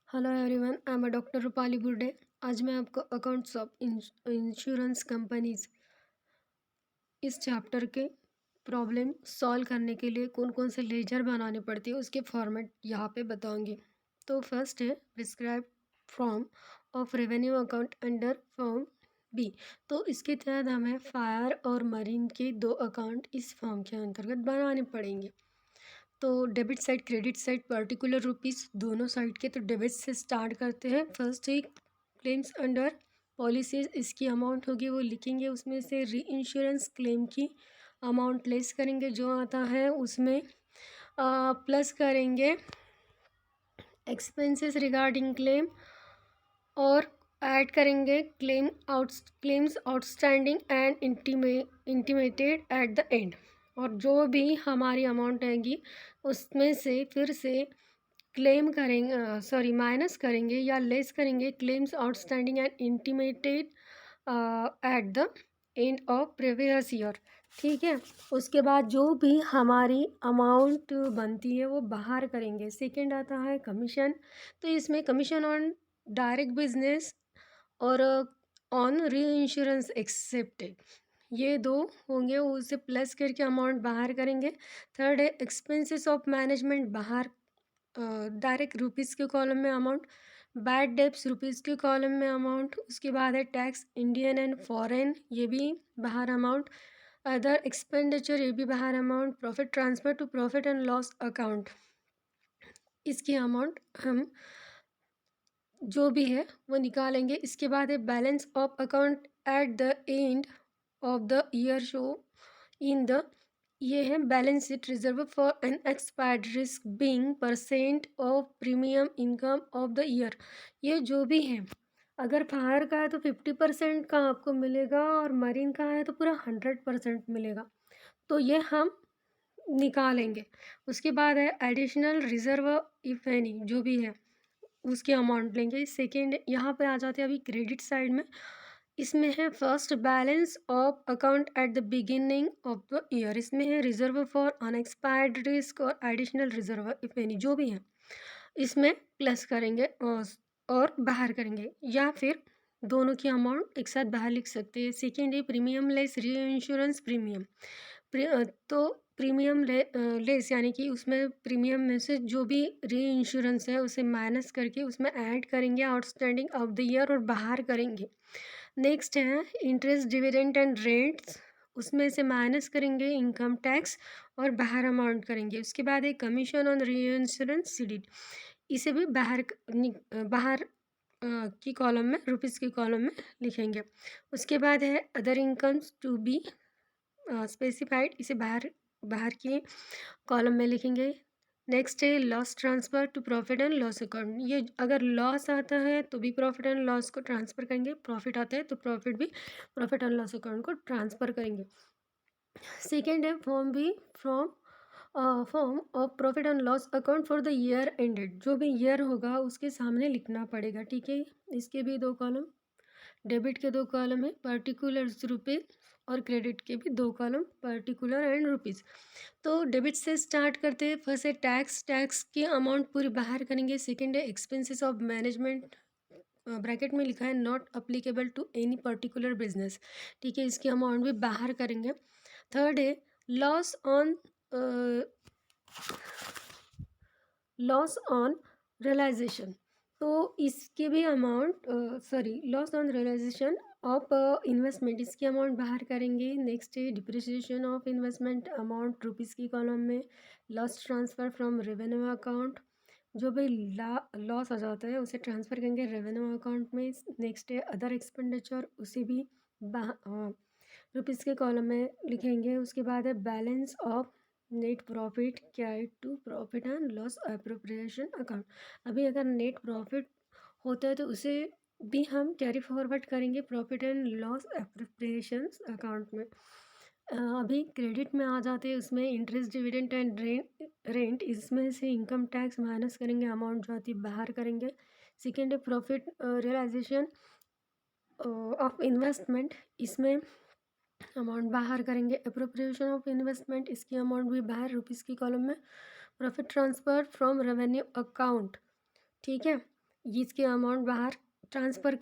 Hello everyone, I am doctor Rupali Burde. आज मैं आपको अकाउंट्स ऑफ इंश्योरेंस कंपनीज इस चैप्टर के प्रॉब्लम सॉल्व करने के लिए कौन कौन से लेजर बनाने पड़ती है उसके फॉर्मेट यहाँ पे बताऊंगी। तो फर्स्ट है prescribe form of revenue account under form B. तो इसके तहत हमें फायर और मरीन के दो अकाउंट इस फॉर्म के अंतर्गत बनाने पड़ेंगे। तो debit side credit side particular rupees दोनों साइड के, तो डेबिट से स्टार्ट करते हैं। फर्स्ट एक क्लेम्स अंडर पॉलिसीज, इसकी अमाउंट होगी वो लिखेंगे। उसमें से री इंश्योरेंस क्लेम की अमाउंट लेस करेंगे जो आता है उसमें, प्लस करेंगे एक्सपेंसेस रिगार्डिंग क्लेम और ऐड करेंगे claims outstanding and intimated eight the and. और जो भी हमारी अमाउंट आएगी उसमें से फिर से क्लेम करेंगे, सॉरी माइनस करेंगे या लेस करेंगे claims outstanding and intimated eight the end of previous year. ठीक है, उसके बाद जो भी हमारी अमाउंट बनती है वो बाहर करेंगे। सेकेंड आता है कमीशन। तो इसमें कमीशन ऑन डायरेक्ट बिजनेस और ऑन री इंश्योरेंस एक्सेप्टेड, ये दो होंगे, उसे प्लस करके अमाउंट बाहर करेंगे। थर्ड है एक्सपेंसेस ऑफ मैनेजमेंट, बाहर डायरेक्ट रुपीज़ के कॉलम में अमाउंट, बैड डेब्ट्स रुपीज़ के कॉलम में अमाउंट। उसके बाद है टैक्स इंडियन एंड फॉरेन, ये भी बाहर अमाउंट। अदर एक्सपेंडिचर, ये भी बाहर amount. Profit transfer to profit and loss account, इसकी अमाउंट हम जो भी है वो निकालेंगे। इसके बाद है balance of account at the end of the year show in the, ये है balance sheet reserve for an expired risk being percent of premium income of the year. ये जो भी है, अगर फायर का है तो 50% का आपको मिलेगा और मरीन का है तो पूरा 100% मिलेगा। तो ये हम निकालेंगे। उसके बाद है एडिशनल रिजर्व इफ एनी, जो भी है उसकी अमाउंट लेंगे। सेकेंड यहाँ पे आ जाते हैं अभी क्रेडिट साइड में। इसमें है first balance of account at the beginning of the year, इसमें है रिजर्व फॉर अनएक्सपायर्ड रिस्क और एडिशनल रिजर्व इफ एनी, जो भी है इसमें प्लस करेंगे और बाहर करेंगे, या फिर दोनों की अमाउंट एक साथ बाहर लिख सकते हैं। सेकेंड है प्रीमियम लेस री इंश्योरेंस प्रीमियम। तो प्रीमियम लेस यानी कि उसमें प्रीमियम में से जो भी री इंश्योरेंस है उसे माइनस करके उसमें ऐड करेंगे आउटस्टैंडिंग ऑफ द ईयर और बाहर करेंगे। नेक्स्ट है इंटरेस्ट डिविडेंड एंड रेंट्स, उसमें से माइनस करेंगे इनकम टैक्स और बाहर अमाउंट करेंगे। उसके बाद एक कमीशन ऑन री इंश्योरेंस सीडेड, इसे भी बाहर की कॉलम में, रुपीज़ की कॉलम में लिखेंगे। उसके बाद है other incomes to be specified, इसे बाहर बाहर की कॉलम में लिखेंगे। नेक्स्ट है loss transfer to profit and loss account, ये अगर लॉस आता है तो भी प्रॉफिट एंड लॉस को ट्रांसफ़र करेंगे, प्रॉफिट आता है तो प्रॉफिट भी प्रॉफिट एंड लॉस अकाउंट को ट्रांसफ़र करेंगे। सेकेंड है form B, form of profit and loss account for the year ended, जो भी ईयर होगा उसके सामने लिखना पड़ेगा। ठीक है, इसके भी दो कॉलम, डेबिट के दो कॉलम है पर्टिकुलर रुपीज़ और क्रेडिट के भी दो कॉलम पर्टिकुलर एंड रुपीज़। तो डेबिट से स्टार्ट करते हैं। फर्स्ट है टैक्स की अमाउंट पूरी बाहर करेंगे। सेकेंड है एक्सपेंसेस ऑफ मैनेजमेंट, ब्रैकेट में लिखा है not applicable to any particular business. ठीक है, इसकी अमाउंट भी बाहर करेंगे। थर्ड है लॉस ऑन रियलाइजेशन, तो इसके भी amount, sorry loss on realisation of investment, इसकी अमाउंट बाहर करेंगे। नेक्स्ट है depreciation of investment amount rupees की कॉलम में। Loss transfer from revenue account, जो भी लॉस आ जाता है उसे ट्रांसफ़र करेंगे रेवेन्यू अकाउंट में। नेक्स्ट है अदर एक्सपेंडिचर, उसे भी रुपीज़ के कॉलम में लिखेंगे। उसके बाद है balance of net profit carried to profit and loss appropriation account, अभी अगर नेट प्रॉफिट होता है तो उसे भी हम कैरी फॉरवर्ड करेंगे profit and loss appropriation account में। अभी क्रेडिट में आ जाते हैं, उसमें इंटरेस्ट डिविडेंड एंड रेंट, इसमें से इनकम टैक्स माइनस करेंगे, अमाउंट जो आती है बाहर करेंगे। सेकेंड है प्रॉफिट रियलाइजेशन ऑफ इन्वेस्टमेंट, इसमें अमाउंट बाहर करेंगे। अप्रोप्रिएशन ऑफ इन्वेस्टमेंट, इसकी अमाउंट भी बाहर रुपीज़ की कॉलम में। Profit transfer from revenue account, ठीक है, ये इसकी अमाउंट बाहर ट्रांसफ़र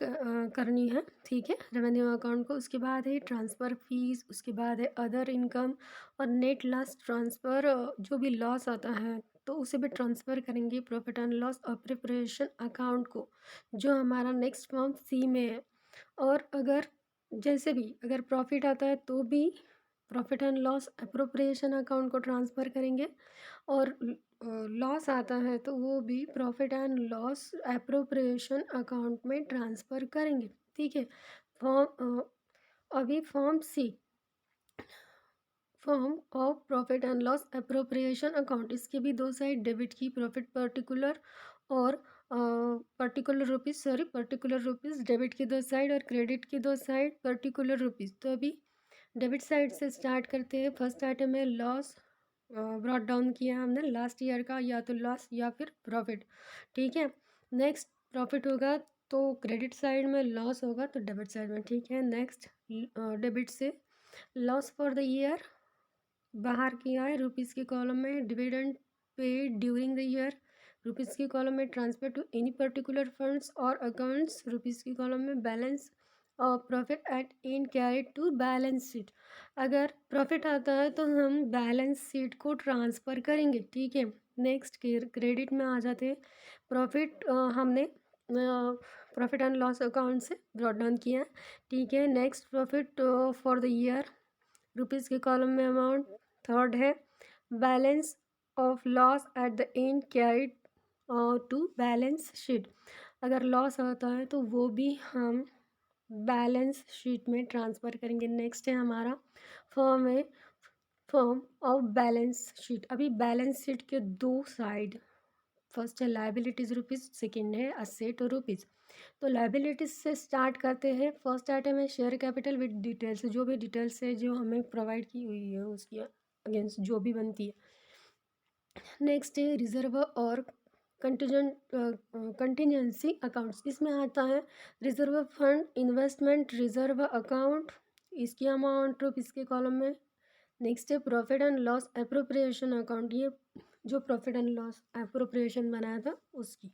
करनी है, ठीक है, रेवेन्यू अकाउंट को। उसके बाद है ट्रांसफ़र फीस, उसके बाद है अदर इनकम और नेट लॉस ट्रांसफ़र। जो भी लॉस आता है तो उसे भी ट्रांसफ़र करेंगे प्रॉफिट एंड लॉस और प्रिपरेशन अकाउंट को, जो हमारा नेक्स्ट फॉर्म सी में है। और अगर जैसे भी अगर प्रॉफिट आता है तो भी profit and loss appropriation account को ट्रांसफ़र करेंगे, और लॉस आता है तो वो भी profit and loss appropriation account में ट्रांसफ़र करेंगे, ठीक है। फॉर्म अभी form C, form of profit and loss appropriation account, इसके भी दो साइड, डेबिट की प्रॉफिट पर्टिकुलर और पर्टिकुलर रुपीज़ डेबिट की दो साइड और क्रेडिट की दो साइड पर्टिकुलर रुपीज़। तो अभी डेबिट साइड से स्टार्ट करते हैं। फर्स्ट आइटम है लॉस, ब्रॉट डाउन किया हमने लास्ट ईयर का, या तो लॉस या फिर प्रॉफिट, ठीक है। नेक्स्ट प्रॉफिट होगा तो क्रेडिट साइड में, लॉस होगा तो डेबिट साइड में, ठीक है। नेक्स्ट डेबिट से लॉस फॉर द ईयर बाहर किया है रुपीज़ के कॉलम में, dividend paid during the year rupees के कॉलम में, transfer to any particular funds और अकाउंट्स रुपीज़ के कॉलम में, बैलेंस और profit at end carried to balance sheet. अगर प्रॉफिट आता है तो हम बैलेंस शीट को ट्रांसफ़र करेंगे, ठीक है। नेक्स्ट क्रेडिट में आ जाते हैं। प्रॉफिट हमने प्रॉफिट एंड लॉस अकाउंट से ब्रॉट डाउन किया, ठीक है। Next profit for the year rupees के कॉलम में अमाउंट। थर्ड है balance of loss at the end carried to balance sheet. अगर लॉस आता है तो वो भी हम बैलेंस शीट में ट्रांसफ़र करेंगे। नेक्स्ट है हमारा फॉर्म है फॉर्म ऑफ बैलेंस शीट। अभी बैलेंस शीट के दो साइड, फर्स्ट है लाइबिलिटीज़ रुपीज़, सेकेंड है असेट रुपीज़। तो लाइबिलिटीज़ से स्टार्ट करते हैं। फर्स्ट आइटम है शेयर कैपिटल विद डिटेल्स, जो भी डिटेल्स है जो हमें प्रोवाइड की हुई है उसकी अगेंस्ट जो भी बनती है। नेक्स्ट है रिजर्व और कंटिजेंसी अकाउंट्स। इसमें आता है reserve fund, investment reserve account, इसकी अमाउंट रुपीज़ के कॉलम में। नेक्स्ट है profit and loss appropriation account, ये जो प्रॉफिट एंड लॉस अप्रोप्रिएशन बनाया था उसकी,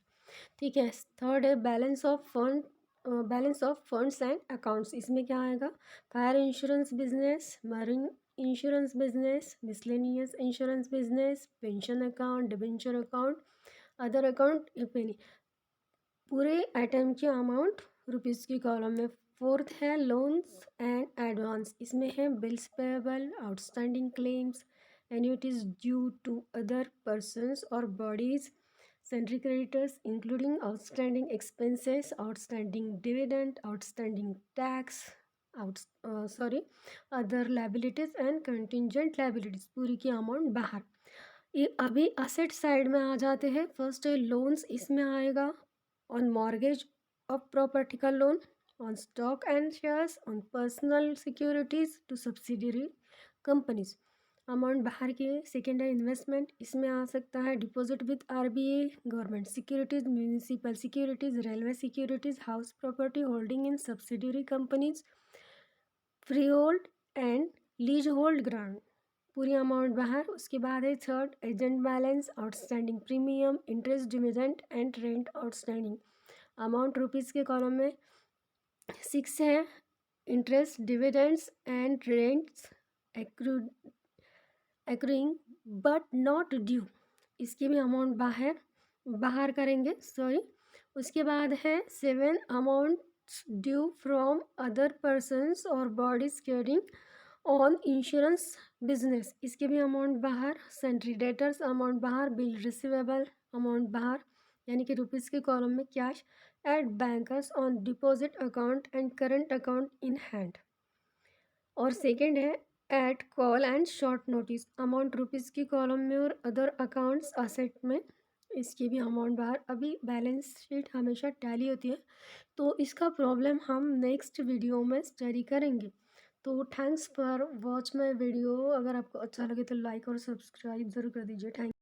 ठीक है। थर्ड है balance of fund, balance of funds and accounts. इसमें क्या आएगा, fire insurance business, marine insurance business, miscellaneous insurance business, pension account, debenture account, other account if any. पूरे आइटम की अमाउंट रुपीज़ की कॉलम में। फोर्थ है loans and advance, इसमें है bills payable, outstanding claims, annuities due to other persons और bodies, sundry creditors including outstanding expenses, outstanding dividend, outstanding tax, other liabilities and contingent liabilities. पूरी की amount बाहर। ये अभी असेट साइड में आ जाते हैं। फर्स्ट है लोन्स, इसमें आएगा ऑन मॉर्गेज ऑफ प्रॉपर्टी का loan, on stock and shares, on personal securities to subsidiary companies, amount बाहर की है। सेकेंड है इन्वेस्टमेंट, इसमें आ सकता है deposit with RBI, government securities, municipal securities, railway securities, house property holding in subsidiary companies, free hold and lease hold grant, पूरी amount बाहर। उसके बाद है third agent balance, outstanding premium, interest dividend and rent outstanding, amount rupees के column में। Six है interest dividends and rents accruing but not due, इसकी भी अमाउंट बाहर करेंगे, सॉरी। उसके बाद है seven amounts due from other persons और bodies carrying on insurance business, इसके भी अमाउंट बाहर। सेंट्री डेटर्स अमाउंट बाहर, बिल रिसीवेबल अमाउंट बाहर, यानी कि रुपीज़ के कॉलम में cash at bankers on deposit account and current account in hand. और सेकेंड है at call and short notice, amount rupees की कॉलम में और अदर अकाउंट्स असेट में, इसकी भी अमाउंट बाहर। अभी बैलेंस शीट हमेशा टैली होती है, तो इसका प्रॉब्लम हम नेक्स्ट वीडियो में स्टडी करेंगे। तो thanks for watch my video. अगर आपको अच्छा लगे तो लाइक और सब्सक्राइब ज़रूर कर दीजिए। थैंक